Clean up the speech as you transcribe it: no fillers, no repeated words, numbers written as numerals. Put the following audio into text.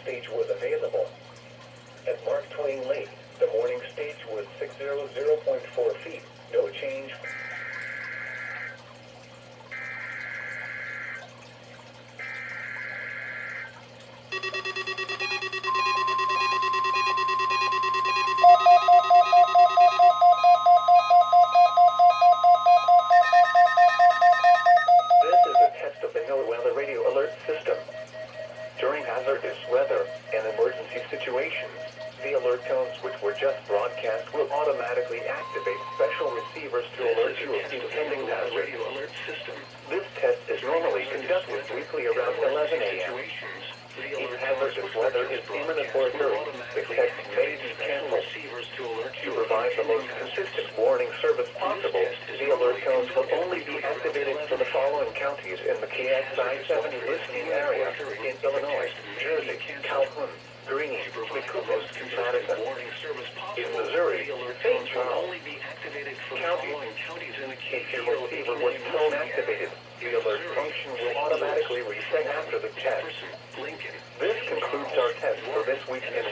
stage was available. At Mark Twain Lake, the morning stage was 600.4 feet. No change. This is a test of the NOAA radio alert system. During hazardous weather and emergency situations, the alert tones which were just broadcast will automatically activate special receivers to alert you of impending hazard. This test is normally conducted weekly around 11 a.m. If hazardous weather is imminent or occurring, the test may be canceled. To provide the most consistent warning service possible, the alert tones will only be activated for the following counties in the KXI-70 listening area in Illinois, Jersey, Calhoun, Greene, Macoupos, Madison. In Missouri, St. Charles. Counties. If your receiver was tone activated, the alert function will automatically reset after the test. This concludes our test for this week in